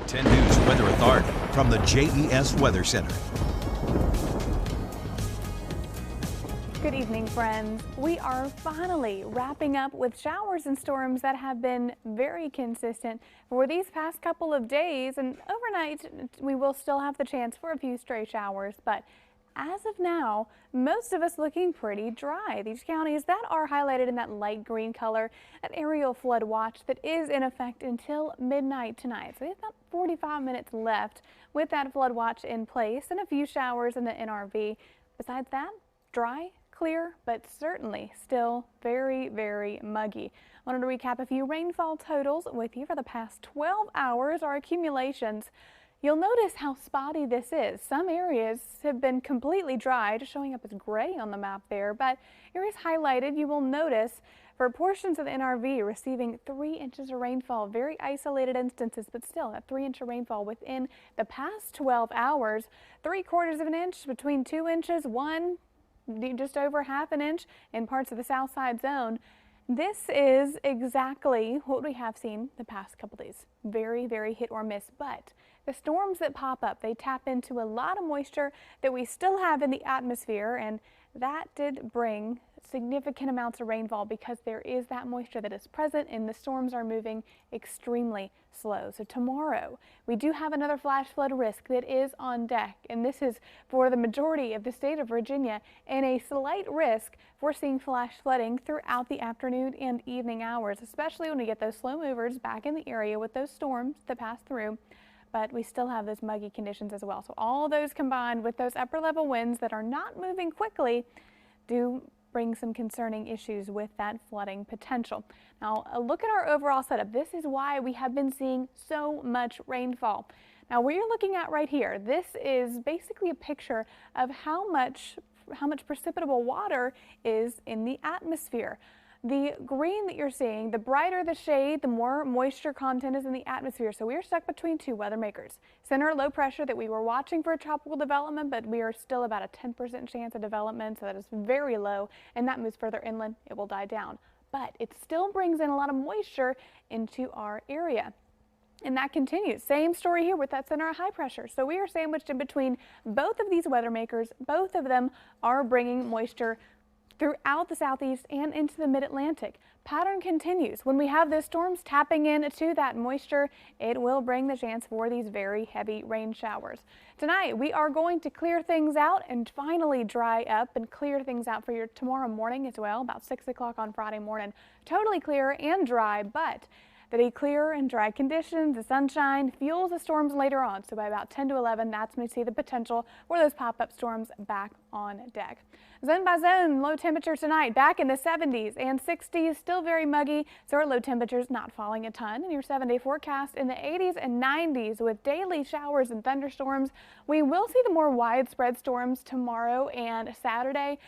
10 News Weather Authority from the JES Weather Center. Good evening, friends. We are finally wrapping up with showers and storms that have been very consistent for these past couple of days, and overnight we will still have the chance for a few stray showers, but as of now, most of us looking pretty dry. These counties that are highlighted in that light green color, that aerial flood watch that is in effect until midnight tonight. So we have about 45 minutes left with that flood watch in place and a few showers in the NRV. Besides that, dry, clear, but certainly still very, very muggy. I wanted to recap a few rainfall totals with you for the past 12 hours, our accumulations. You'll notice how spotty this is. Some areas have been completely dry, just showing up as gray on the map there, but areas highlighted, you will notice for portions of the NRV receiving 3 inches of rainfall. Very isolated instances, but still that 3-inch rainfall within the past 12 hours. 3/4 of an inch, between 2 inches, just over ½ an inch in parts of the south side zone. This is exactly what we have seen the past couple days. Very, very hit or miss, but the storms that pop up, they tap into a lot of moisture that we still have in the atmosphere, and that did bring significant amounts of rainfall because there is that moisture that is present and the storms are moving extremely slow. So tomorrow we do have another flash flood risk that is on deck, and this is for the majority of the state of Virginia, and a slight risk for seeing flash flooding throughout the afternoon and evening hours, especially when we get those slow movers back in the area with those storms that pass through. But we still have those muggy conditions as well. So all those combined with those upper level winds that are not moving quickly do bring some concerning issues with that flooding potential. Now, a look at our overall setup. This is why we have been seeing so much rainfall. Now, what you're looking at right here, this is basically a picture of how much precipitable water is in the atmosphere. The green that you're seeing, the brighter the shade, the more moisture content is in the atmosphere. So we are stuck between two weather makers. Center low pressure that we were watching for a tropical development, but we are still about a 10% chance of development, so that is very low, and that moves further inland, it will die down. But it still brings in a lot of moisture into our area. And that continues. Same story here with that center of high pressure. So we are sandwiched in between both of these weather makers. Both of them are bringing moisture throughout the southeast and into the mid-Atlantic. Pattern continues. When we have those storms tapping into that moisture, it will bring the chance for these very heavy rain showers. Tonight, we are going to clear things out and finally dry up and clear things out for your tomorrow morning as well, about 6 o'clock on Friday morning. Totally clear and dry, but the clear and dry conditions, the sunshine, fuels the storms later on. So by about 10 to 11, that's when we see the potential for those pop-up storms back on deck. Zone by zone, low temperatures tonight back in the 70s and 60s, still very muggy, so our low temperatures not falling a ton. And your 7-day forecast in the 80s and 90s with daily showers and thunderstorms. We will see the more widespread storms tomorrow and Saturday,